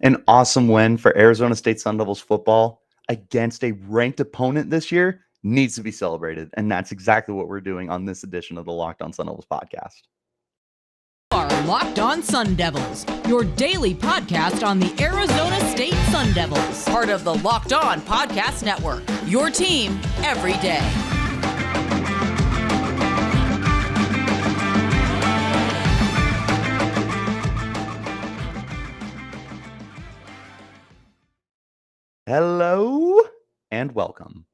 An awesome win for Arizona State Sun Devils football against a ranked opponent this year needs to be celebrated. And that's exactly what we're doing on this edition of the Locked On Sun Devils podcast. Are Locked On Sun Devils, your daily podcast on the Arizona State Sun Devils, part of the Locked On Podcast Network, your team every day. Hello and welcome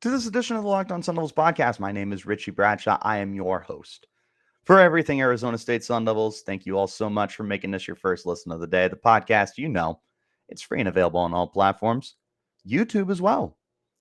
to this edition of the Locked On Sun Devils podcast. My name is Richie Bradshaw. I am your host for everything Arizona State Sun Devils. Thank you all so much for making this your first listen of the day. The podcast, it's free and available on all platforms, YouTube as well.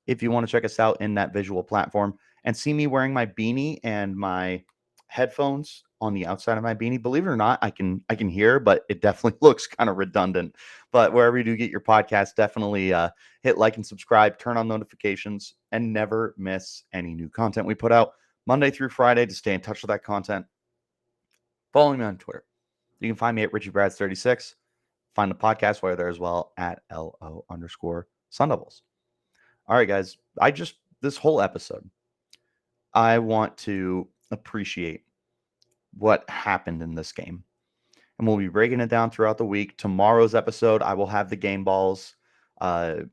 If you want to check us out in that visual platform and see me wearing my beanie and my headphones on the outside of my beanie, believe it or not, I can hear, but it definitely looks kind of redundant. But wherever you do get your podcast, definitely hit like and subscribe, turn on notifications, and never miss any new content we put out Monday through Friday to stay in touch with that content. Follow me on Twitter. You can find me at RichieBrads36. Find the podcast while you're there as well at LO_Sun Devils. All right, guys. This whole episode, I want to appreciate what happened in this game. And we'll be breaking it down throughout the week. Tomorrow's episode, I will have the game balls. I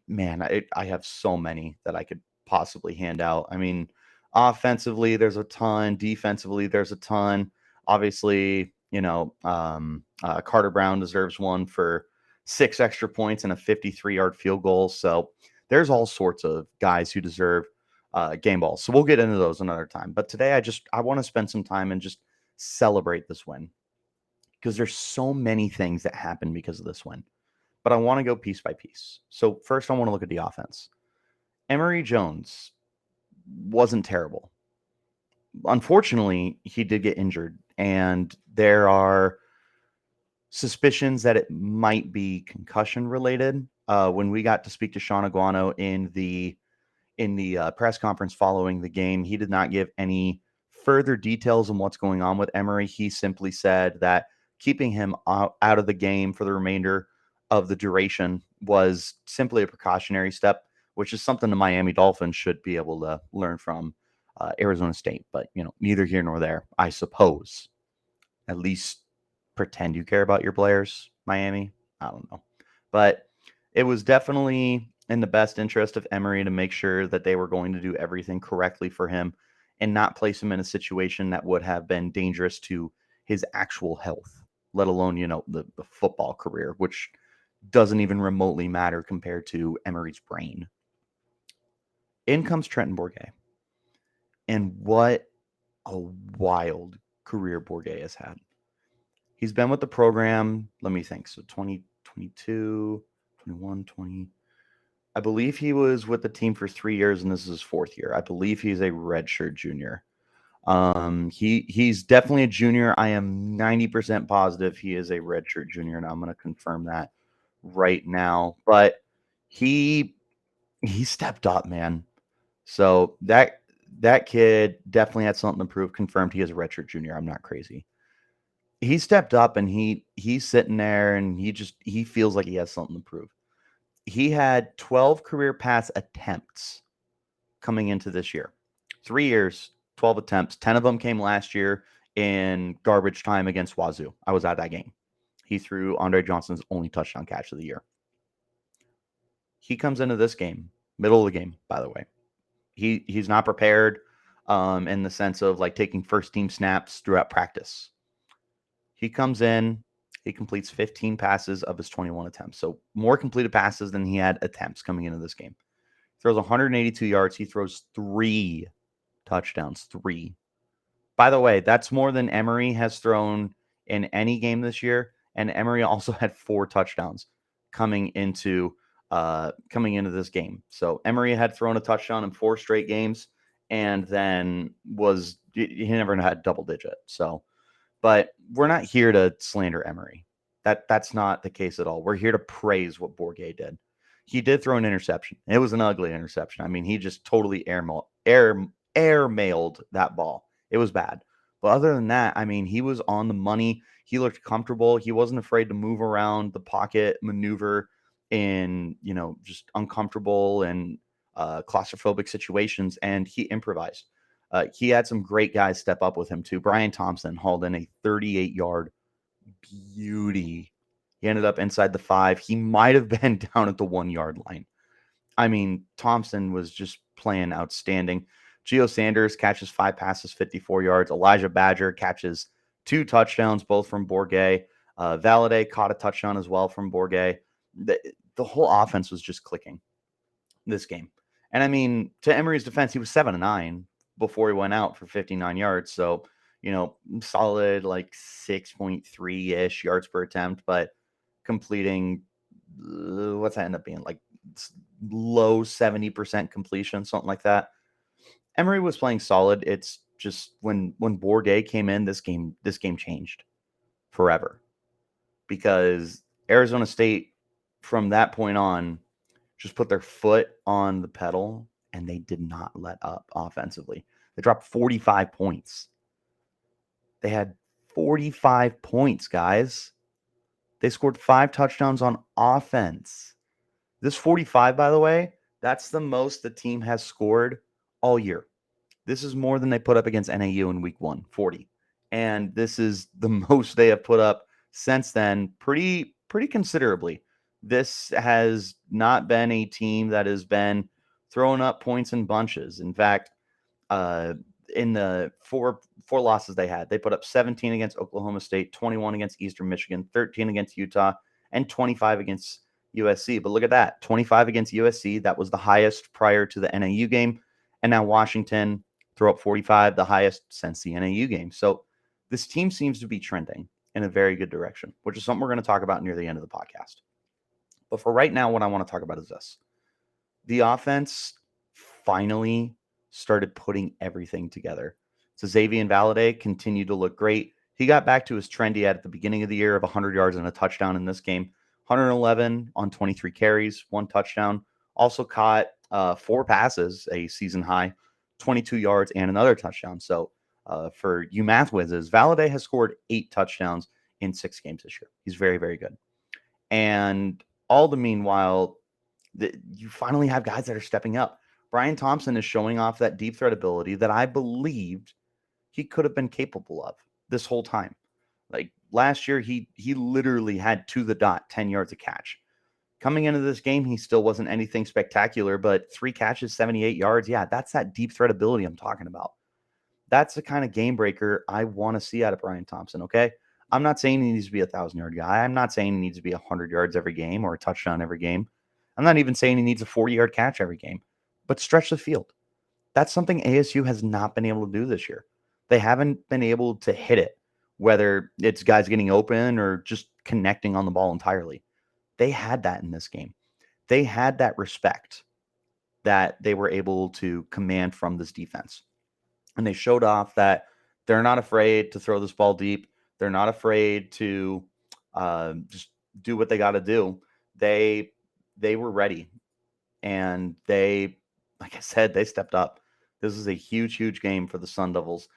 have so many that I could possibly hand out. I mean, offensively, there's a ton. Defensively, there's a ton. Obviously, Carter Brown deserves one for 6 extra points and a 53-yard field goal. So there's all sorts of guys who deserve game balls. So we'll get into those another time. But today, I want to spend some time and just celebrate this win because there's so many things that happen because of this win. But I want to go piece by piece. So first, I want to look at the offense. Emory Jones wasn't terrible. Unfortunately, he did get injured, and there are suspicions that it might be concussion related. When we got to speak to Sean Aguano in the press conference following the game, he did not give any further details on what's going on with Emory. He simply said that keeping him out of the game for the remainder of the duration was simply a precautionary step, which is something the Miami Dolphins should be able to learn from Arizona State. But, neither here nor there, I suppose. At least pretend you care about your players, Miami. I don't know. But it was definitely in the best interest of Emory to make sure that they were going to do everything correctly for him and not place him in a situation that would have been dangerous to his actual health, let alone, the football career, which doesn't even remotely matter compared to Emory's brain. In comes Trenton Bourguet. And what a wild career Bourguet has had. He's been with the program, let me think, so 2022, 21, 20. I believe he was with the team for 3 years, and this is his 4th year. I believe he's a redshirt junior. He's definitely a junior. I am 90% positive he is a redshirt junior, and I'm going to confirm that right now. But he stepped up, man. So that kid definitely had something to prove. Confirmed he is a redshirt junior. I'm not crazy. He stepped up, and he's sitting there, and he feels like he has something to prove. He had 12 career pass attempts coming into this year. 3 years, 12 attempts. 10 of them came last year in garbage time against Wazoo. I was at that game. He threw Andre Johnson's only touchdown catch of the year. He comes into this game, middle of the game, by the way. He's not prepared in the sense of like taking first team snaps throughout practice. He comes in, he completes 15 passes of his 21 attempts. So more completed passes than he had attempts coming into this game. Throws 182 yards. He throws 3 touchdowns. 3. By the way, that's more than Emory has thrown in any game this year. And Emory also had 4 touchdowns coming into this game. So Emory had thrown a touchdown in 4 straight games, and then he never had double digit. So, but we're not here to slander Emory. That's not the case at all. We're here to praise what Bourguet did. He did throw an interception. It was an ugly interception. I mean, he just totally air mailed that ball. It was bad. But other than that, I mean, he was on the money. He looked comfortable. He wasn't afraid to move around the pocket, maneuver in, just uncomfortable and claustrophobic situations, and he improvised. He had some great guys step up with him too. Brian Thompson hauled in a 38-yard beauty. He ended up inside the 5. He might have been down at the 1-yard line. I mean, Thompson was just playing outstanding. Gio Sanders catches 5 passes, 54 yards. Elijah Badger catches 2 touchdowns, both from Bourget. Valladay caught a touchdown as well from Bourget. The whole offense was just clicking this game. And I mean, to Emory's defense, he was 7-9 before he went out for 59 yards. So, solid like 6.3-ish yards per attempt, but completing, what's that end up being? Like low 70% completion, something like that. Emory was playing solid. It's just when Bourget came in, this game changed forever, because Arizona State from that point on just put their foot on the pedal and they did not let up offensively. They dropped 45 points. They had 45 points, guys. They scored 5 touchdowns on offense. This 45, by the way, that's the most the team has scored all year. This is more than they put up against NAU in week 1, 40. And this is the most they have put up since then, pretty considerably. This has not been a team that has been throwing up points in bunches. In fact, in the four losses they had, they put up 17 against Oklahoma State, 21 against Eastern Michigan, 13 against Utah, and 25 against USC. But look at that, 25 against USC. That was the highest prior to the NAU game. And now Washington throw up 45, the highest since the NAU game. So this team seems to be trending in a very good direction, which is something we're going to talk about near the end of the podcast. But for right now, what I want to talk about is this. The offense finally started putting everything together. So Xavier Valladay continued to look great. He got back to his trend he had at the beginning of the year of 100 yards and a touchdown in this game. 111 on 23 carries, 1 touchdown. Also caught 4 passes, a season high, 22 yards and another touchdown. So for you math whizzes, Valladay has scored 8 touchdowns in 6 games this year. He's very, very good. And all the meanwhile, you finally have guys that are stepping up. Brian Thompson is showing off that deep threat ability that I believed he could have been capable of this whole time. Like last year, he literally had to the dot 10 yards a catch. Coming into this game, he still wasn't anything spectacular, but 3 catches, 78 yards. Yeah, that's that deep threat ability I'm talking about. That's the kind of game breaker I want to see out of Brian Thompson, okay? I'm not saying he needs to be a 1,000-yard guy. I'm not saying he needs to be 100 yards every game or a touchdown every game. I'm not even saying he needs a 40-yard catch every game, but stretch the field. That's something ASU has not been able to do this year. They haven't been able to hit it, whether it's guys getting open or just connecting on the ball entirely. They had that in this game. They had that respect that they were able to command from this defense. And they showed off that they're not afraid to throw this ball deep. They're not afraid to just do what they got to do. They were ready. And they, like I said, they stepped up. This is a huge, huge game for the Sun Devils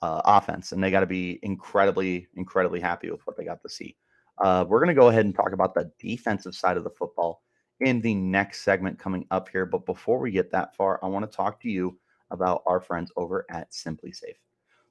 offense. And they got to be incredibly, incredibly happy with what they got to see. We're going to go ahead and talk about the defensive side of the football in the next segment coming up here. But before we get that far, I want to talk to you about our friends over at SimpliSafe.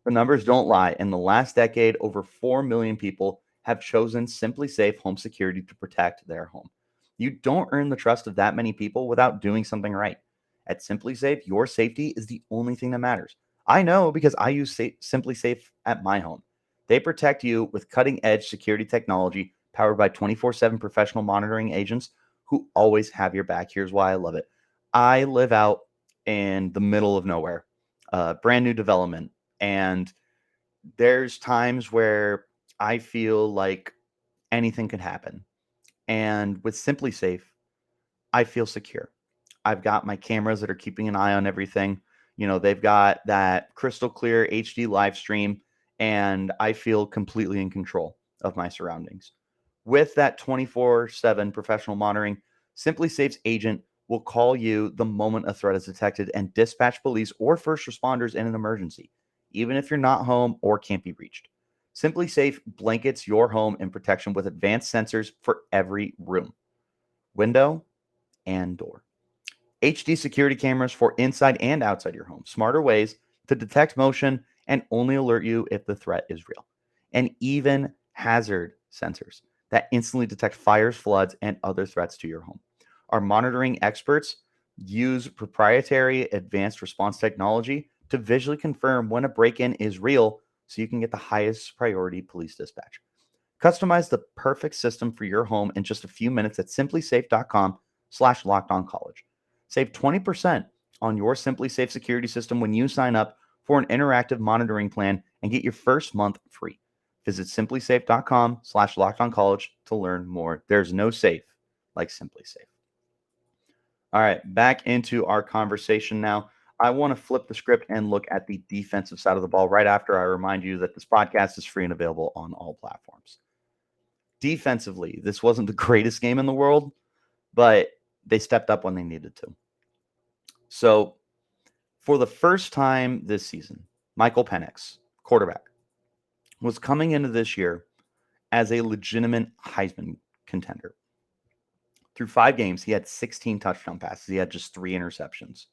The numbers don't lie. In the last decade, over 4 million people have chosen SimpliSafe home security to protect their home. You don't earn the trust of that many people without doing something right. At SimpliSafe, your safety is the only thing that matters. I know because I use SimpliSafe at my home. They protect you with cutting-edge security technology powered by 24/7 professional monitoring agents who always have your back. Here's why I love it. I live out in the middle of nowhere, brand new development, and there's times where I feel like anything could happen. And with SimpliSafe, I feel secure. I've got my cameras that are keeping an eye on everything. They've got that crystal clear HD live stream, and I feel completely in control of my surroundings. With that 24/7 professional monitoring, SimpliSafe's agent will call you the moment a threat is detected and dispatch police or first responders in an emergency. even if you're not home or can't be reached. Simply Safe blankets your home in protection with advanced sensors for every room, window, and door. HD security cameras for inside and outside your home. Smarter ways to detect motion and only alert you if the threat is real. And even hazard sensors that instantly detect fires, floods, and other threats to your home. Our monitoring experts use proprietary advanced response technology to visually confirm when a break-in is real so you can get the highest priority police dispatch. Customize the perfect system for your home in just a few minutes at simplysafe.com/lockedoncollege. Save 20% on your Simply Safe security system when you sign up for an interactive monitoring plan and get your first month free. Visit simplysafe.com/lockedoncollege to learn more. There's no safe like Simply Safe. All right, back into our conversation now. I want to flip the script and look at the defensive side of the ball right after I remind you that this podcast is free and available on all platforms. Defensively, this wasn't the greatest game in the world, but they stepped up when they needed to. So, for the first time this season, Michael Penix, quarterback, was coming into this year as a legitimate Heisman contender. Through 5 games, he had 16 touchdown passes. He had just 3 interceptions.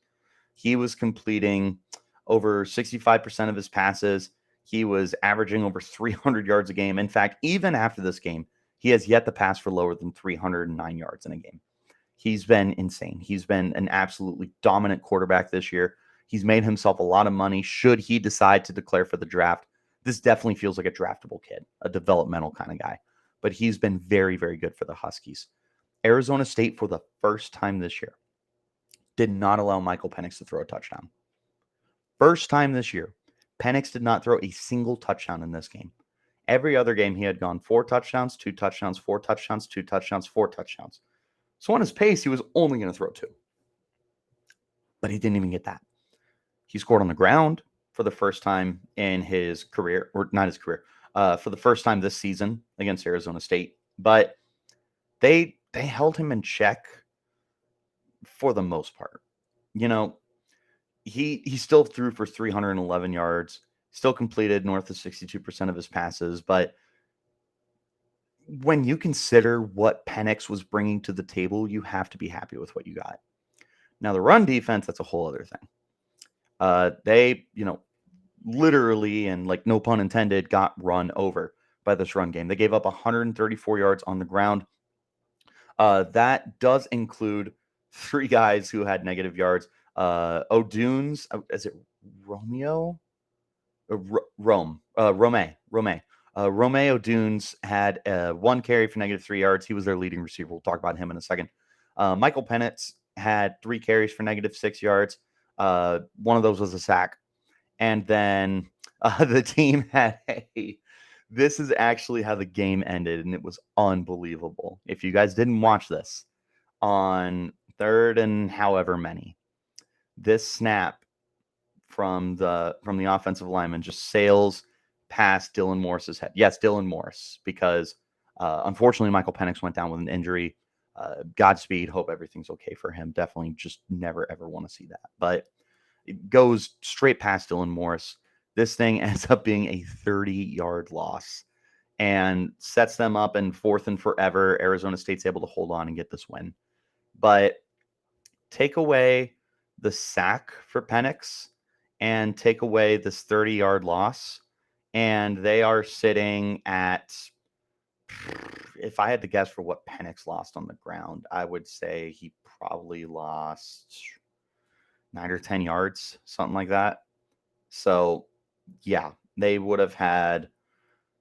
He was completing over 65% of his passes. He was averaging over 300 yards a game. In fact, even after this game, he has yet to pass for lower than 309 yards in a game. He's been insane. He's been an absolutely dominant quarterback this year. He's made himself a lot of money should he decide to declare for the draft. This definitely feels like a draftable kid, a developmental kind of guy. But he's been very, very good for the Huskies. Arizona State, for the first time this year, did not allow Michael Penix to throw a touchdown. First time this year, Penix did not throw a single touchdown in this game. Every other game, he had gone 4 touchdowns, 2 touchdowns, 4 touchdowns, 2 touchdowns, 4 touchdowns. So on his pace, he was only going to throw 2. But he didn't even get that. He scored on the ground for the first time in his career, or not his career, for the first time this season against Arizona State. But they held him in check for the most part. You know, he still threw for 311 yards, still completed north of 62% of his passes. But when you consider what Penix was bringing to the table, you have to be happy with what you got. Now, the run defense, that's a whole other thing. They, literally, and like no pun intended, got run over by this run game. They gave up 134 yards on the ground. That does include 3 guys who had negative yards. O'Dunes, is it Romeo? Rome O'Dunes had 1 carry for negative 3 yards. He was their leading receiver. We'll talk about him in a second. Michael Penix had 3 carries for negative 6 yards. One of those was a sack. And then the team had this is actually how the game ended, and it was unbelievable. If you guys didn't watch this, on 3rd and however many, this snap from the offensive lineman just sails past Dylan Morris's head. Yes, Dylan Morris, because unfortunately Michael Penix went down with an injury. Godspeed. Hope everything's okay for him. Definitely just never, ever want to see that. But it goes straight past Dylan Morris. This thing ends up being a 30-yard loss and sets them up in 4th and forever. Arizona State's able to hold on and get this win. But take away the sack for Penix and take away this 30-yard loss, and they are sitting at, if I had to guess for what Penix lost on the ground, I would say he probably lost 9 or 10 yards, something like that. So, yeah, they would have had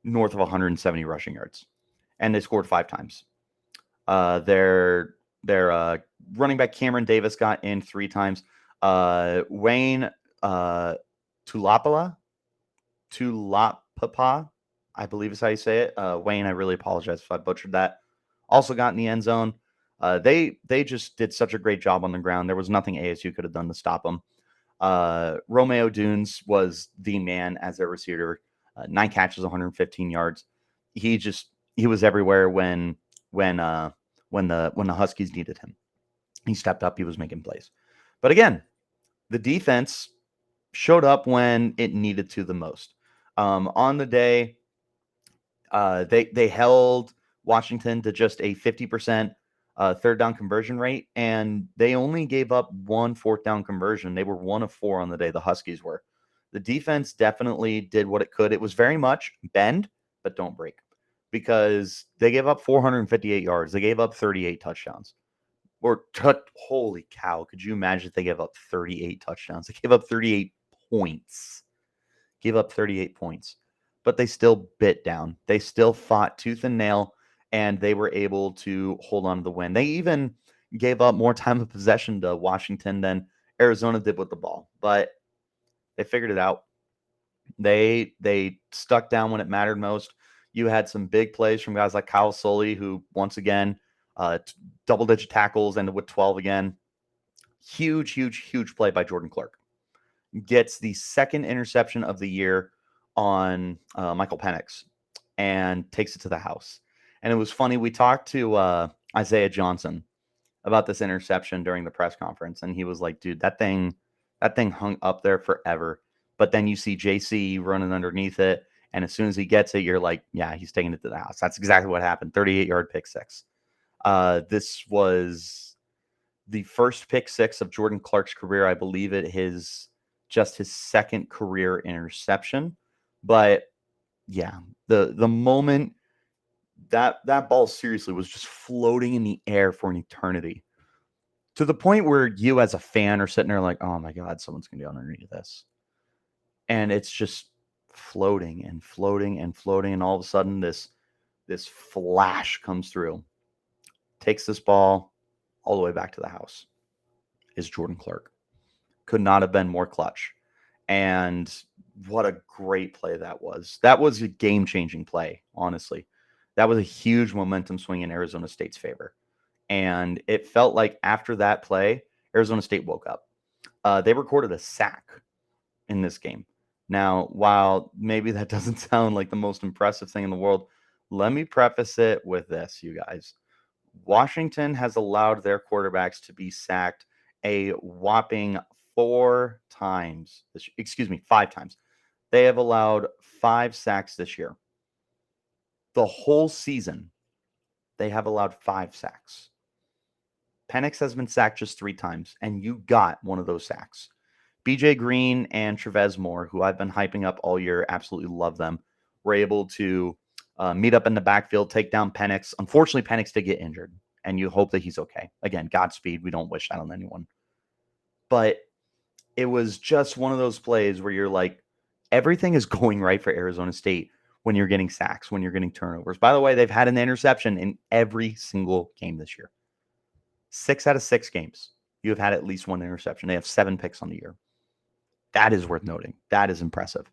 north of 170 rushing yards, and they scored 5 times. Their running back Cameron Davis got in 3 times. Wayne Tulapapa, I believe is how you say it. Wayne, I really apologize if I butchered that. Also got in the end zone. They just did such a great job on the ground. There was nothing ASU could have done to stop them. Romeo O'Dunes was the man as their receiver. 9 catches, 115 yards. He was everywhere when the Huskies needed him. He stepped up. He was making plays. But again, the defense showed up when it needed to the most. On the day, they held Washington to just a 50% third down conversion rate, and they only gave up one fourth down conversion. They were 1 of 4 on the day, the Huskies were. The defense definitely did what it could. It was very much bend, but don't break, because they gave up 458 yards. They gave up 38 touchdowns. Holy cow, could you imagine if they gave up 38 touchdowns? They gave up 38 points. Gave up 38 points. But they still bit down. They still fought tooth and nail, and they were able to hold on to the win. They even gave up more time of possession to Washington than Arizona did with the ball, but they figured it out. They stuck down when it mattered most. You had some big plays from guys like Kyle Sully, who once again, double-digit tackles, ended with 12 again. Huge play by Jordan Clark. Gets the second interception of the year on Michael Penix and takes it to the house. And it was funny. We talked to Isaiah Johnson about this interception during the press conference, and he was like, dude, that thing hung up there forever. But then you see JC running underneath it, and as soon as he gets it, you're like, yeah, he's taking it to the house. That's exactly what happened. 38-yard pick six. This was the first pick six of Jordan Clark's career. I believe just his second career interception. But yeah, the moment that ball seriously was just floating in the air for an eternity, to the point where you as a fan are sitting there like, oh my God, someone's gonna be underneath this. And it's just floating and floating and floating, and all of a sudden this flash comes through, takes this ball all the way back to the house. Is Jordan Clark. Could not have been more clutch. And what a great play that was. That was a game-changing play, honestly. That was a huge momentum swing in Arizona State's favor. And it felt like after that play, Arizona State woke up. They recorded a sack in this game. Now, while maybe that doesn't sound like the most impressive thing in the world, let me preface it with this, you guys. Washington has allowed their quarterbacks to be sacked a whopping 5 times. They have allowed 5 sacks this year. The whole season, they have allowed 5 sacks. Penix has been sacked just 3 times, and you got one of those sacks. BJ Green and Trevez Moore, who I've been hyping up all year, absolutely love them, were able to meet up in the backfield, take down Penix. Unfortunately, Penix did get injured, and you hope that he's okay. Again, Godspeed. We don't wish that on anyone. But it was just one of those plays where you're like, everything is going right for Arizona State when you're getting sacks, when you're getting turnovers. By the way, they've had an interception in every single game this year. 6 out of 6 games, you have had at least one interception. They have 7 picks on the year. That is worth noting. That is impressive.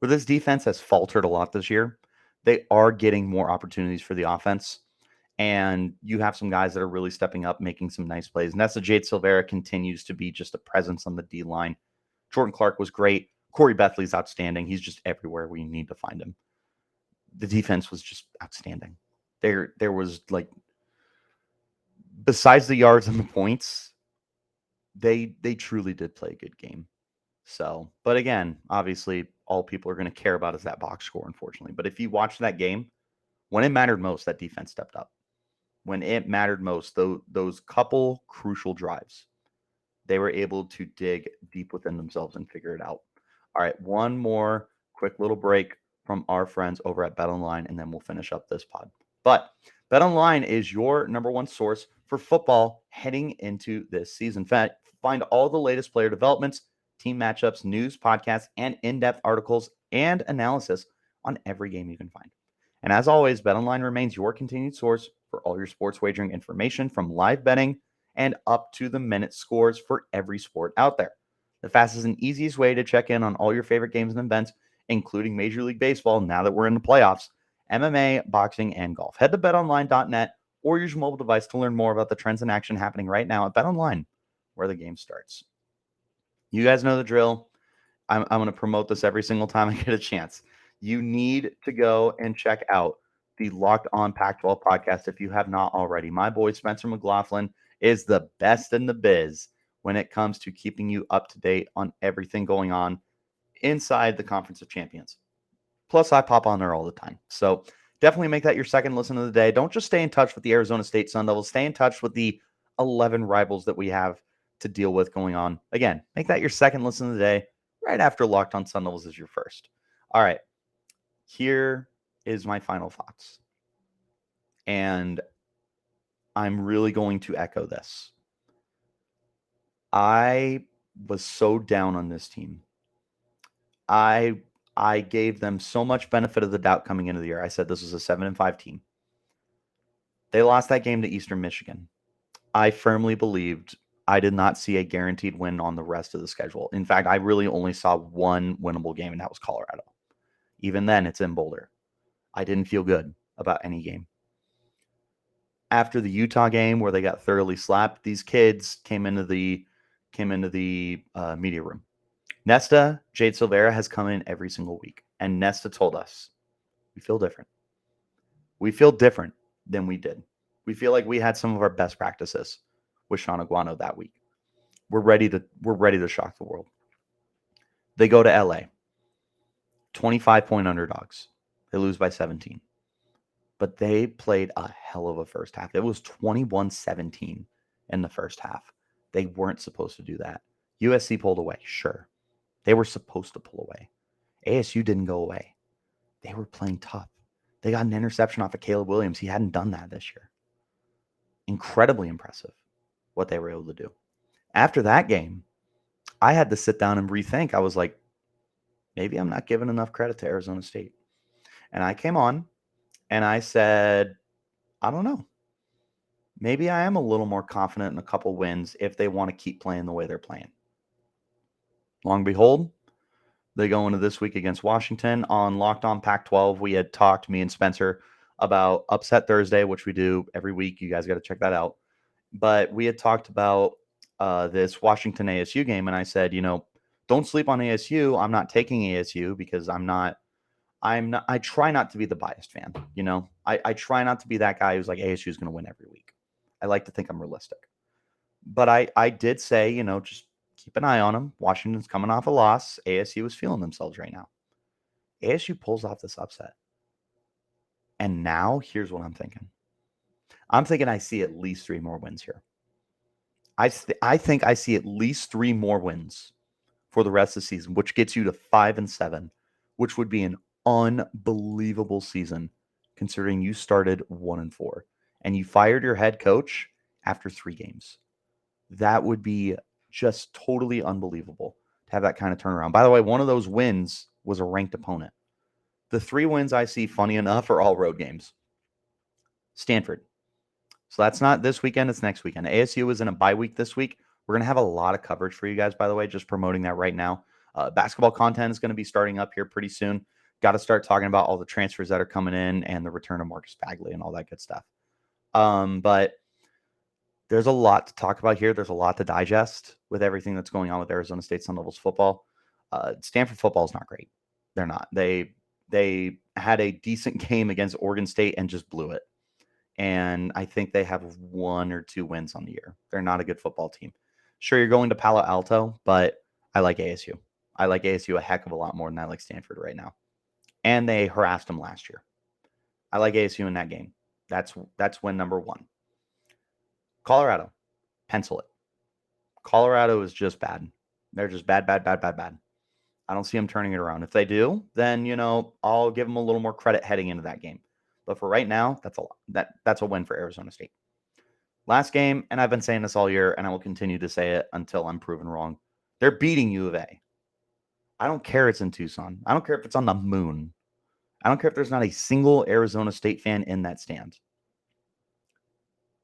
Where this defense has faltered a lot this year, they are getting more opportunities for the offense. And you have some guys that are really stepping up, making some nice plays. Nessa Jade Silvera continues to be just a presence on the D line. Jordan Clark was great. Corey Bethley's outstanding. He's just everywhere where you need to find him. The defense was just outstanding. There was like, besides the yards and the points, they truly did play a good game. So, but again, obviously, all people are going to care about is that box score, unfortunately. But if you watch that game, when it mattered most, that defense stepped up. When it mattered most, those couple crucial drives, they were able to dig deep within themselves and figure it out. All right, one more quick little break from our friends over at BetOnline, and then we'll finish up this pod. But BetOnline is your number one source for football heading into this season. Find all the latest player developments, team matchups, news, podcasts, and in-depth articles and analysis on every game you can find. And as always, BetOnline remains your continued source for all your sports wagering information, from live betting and up to the minute scores for every sport out there. The fastest and easiest way to check in on all your favorite games and events, including Major League Baseball now that we're in the playoffs, MMA, boxing, and golf. Head to betonline.net or use your mobile device to learn more about the trends in action happening right now at BetOnline, where the game starts. You guys know the drill. I'm going to promote this every single time I get a chance. You need to go and check out the Locked On Pac-12 podcast if you have not already. My boy Spencer McLaughlin is the best in the biz when it comes to keeping you up to date on everything going on inside the Conference of Champions. Plus, I pop on there all the time. So definitely make that your second listen of the day. Don't just stay in touch with the Arizona State Sun Devils. Stay in touch with the 11 rivals that we have to deal with going on. Again, make that your second listen of the day right after Locked on Sun Devils is your first. All right. Here is my final thoughts. And I'm really going to echo this. I was so down on this team. I gave them so much benefit of the doubt coming into the year. I said this was a 7-5 team. They lost that game to Eastern Michigan. I firmly believed I did not see a guaranteed win on the rest of the schedule. In fact, I really only saw one winnable game, and that was Colorado. Even then, it's in Boulder. I didn't feel good about any game. After the Utah game where they got thoroughly slapped, these kids came into the media room. Nesta, Jade Silvera, has come in every single week. And Nesta told us, we feel different. We feel different than we did. We feel like we had some of our best practices with Sean Aguano that week. We're ready to shock the world. They go to LA. 25-point underdogs. They lose by 17. But they played a hell of a first half. It was 21-17 in the first half. They weren't supposed to do that. USC pulled away, sure. They were supposed to pull away. ASU didn't go away. They were playing tough. They got an interception off of Caleb Williams. He hadn't done that this year. Incredibly impressive what they were able to do. After that game, I had to sit down and rethink. I was like, maybe I'm not giving enough credit to Arizona State. And I came on and I said, I don't know. Maybe I am a little more confident in a couple wins if they want to keep playing the way they're playing. Long and behold, they go into this week against Washington. On Locked On Pac-12, we had talked, me and Spencer, about Upset Thursday, which we do every week. You guys got to check that out. But we had talked about this Washington ASU game, and I said, don't sleep on ASU. I'm not taking ASU because I try not to be the biased fan. I try not to be that guy who's like, ASU is going to win every week. I like to think I'm realistic. But I did say, just keep an eye on them. Washington's coming off a loss. ASU is feeling themselves right now. ASU pulls off this upset. And now here's what I'm thinking. I'm thinking I see at least 3 more wins here. I think I see at least 3 more wins for the rest of the season, which gets you to 5-7, which would be an unbelievable season considering you started 1-4 and you fired your head coach after 3 games. That would be just totally unbelievable to have that kind of turnaround. By the way, one of those wins was a ranked opponent. The 3 wins I see, funny enough, are all road games. Stanford. So that's not this weekend, it's next weekend. ASU is in a bye week this week. We're going to have a lot of coverage for you guys, by the way, just promoting that right now. Basketball content is going to be starting up here pretty soon. Got to start talking about all the transfers that are coming in and the return of Marcus Bagley and all that good stuff. But there's a lot to talk about here. There's a lot to digest with everything that's going on with Arizona State Sun Devils football. Stanford football is not great. They're not. They had a decent game against Oregon State and just blew it. And I think they have 1 or 2 wins on the year. They're not a good football team. Sure, you're going to Palo Alto, but I like ASU. I like ASU a heck of a lot more than I like Stanford right now. And they harassed them last year. I like ASU in that game. That's win number 1. Colorado, pencil it. Colorado is just bad. They're just bad. I don't see them turning it around. If they do, then, I'll give them a little more credit heading into that game. But for right now, that's a win for Arizona State. Last game, and I've been saying this all year, and I will continue to say it until I'm proven wrong. They're beating U of A. I don't care it's in Tucson. I don't care if it's on the moon. I don't care if there's not a single Arizona State fan in that stand.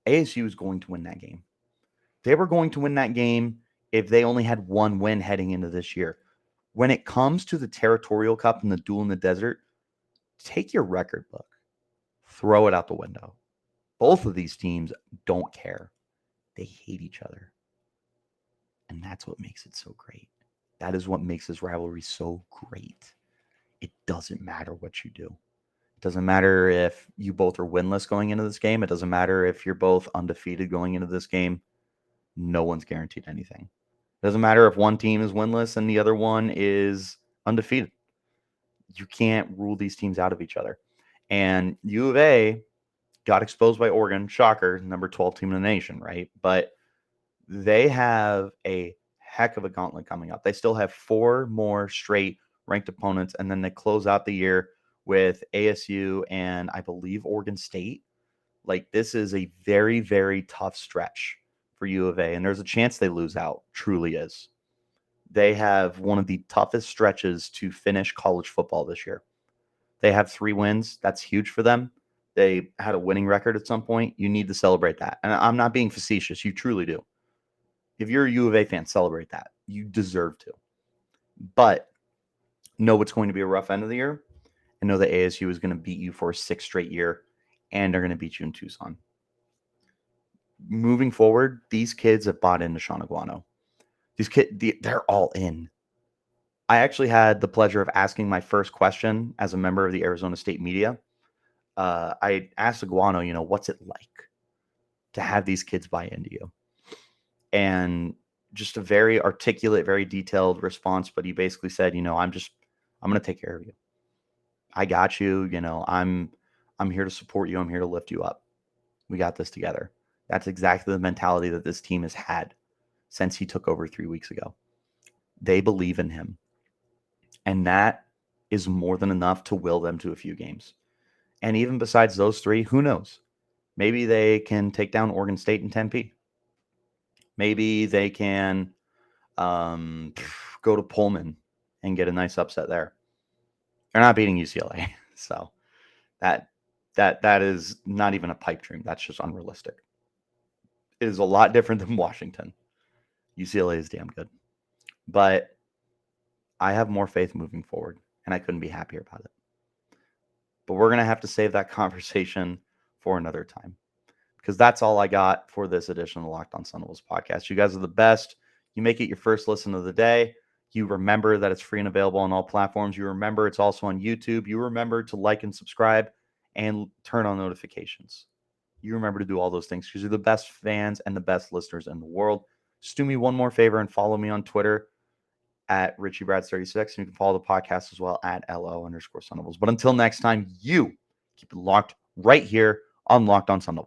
ASU is going to win that game. They were going to win that game if they only had 1 win heading into this year. When it comes to the Territorial Cup and the Duel in the Desert, take your record book. Throw it out the window. Both of these teams don't care. They hate each other. And that's what makes it so great. That is what makes this rivalry so great. It doesn't matter what you do. It doesn't matter if you both are winless going into this game. It doesn't matter if you're both undefeated going into this game. No one's guaranteed anything. Doesn't matter if one team is winless and the other one is undefeated. You can't rule these teams out of each other. And U of A got exposed by Oregon. Shocker, number 12 team in the nation, right? But they have a heck of a gauntlet coming up. They still have 4 more straight ranked opponents, and then they close out the year with ASU and I believe Oregon State. Like, this is a very, very tough stretch for U of A, and there's a chance they lose out. Truly is. They have one of the toughest stretches to finish college football this year. They have 3 wins. That's huge for them. They had a winning record at some point. You need to celebrate that. And I'm not being facetious. You truly do. If you're a U of A fan, celebrate that. You deserve to. But know it's going to be a rough end of the year, and know that ASU is going to beat you for a 6th straight year, and they're going to beat you in Tucson. Moving forward, these kids have bought into Sean Aguano. These kids, they're all in. I actually had the pleasure of asking my first question as a member of the Arizona State media. I asked Aguano, what's it like to have these kids buy into you? And just a very articulate, very detailed response. But he basically said, I'm going to take care of you. I got you. I'm here to support you. I'm here to lift you up. We got this together. That's exactly the mentality that this team has had since he took over 3 weeks ago. They believe in him. And that is more than enough to will them to a few games. And even besides those 3, who knows? Maybe they can take down Oregon State and Tempe. Maybe they can go to Pullman and get a nice upset there. They're not beating UCLA. So that is not even a pipe dream. That's just unrealistic. It is a lot different than Washington. UCLA is damn good. But I have more faith moving forward, and I couldn't be happier about it. But we're going to have to save that conversation for another time, because that's all I got for this edition of the Locked On Sun Devils podcast. You guys are the best. You make it your first listen of the day. You remember that it's free and available on all platforms. You remember it's also on YouTube. You remember to like and subscribe and turn on notifications. You remember to do all those things because you're the best fans and the best listeners in the world. Just do me one more favor and follow me on Twitter at RichieBrads36. And you can follow the podcast as well at LO_Sun Devils. But until next time, you keep it locked right here on Locked On Sun Devils.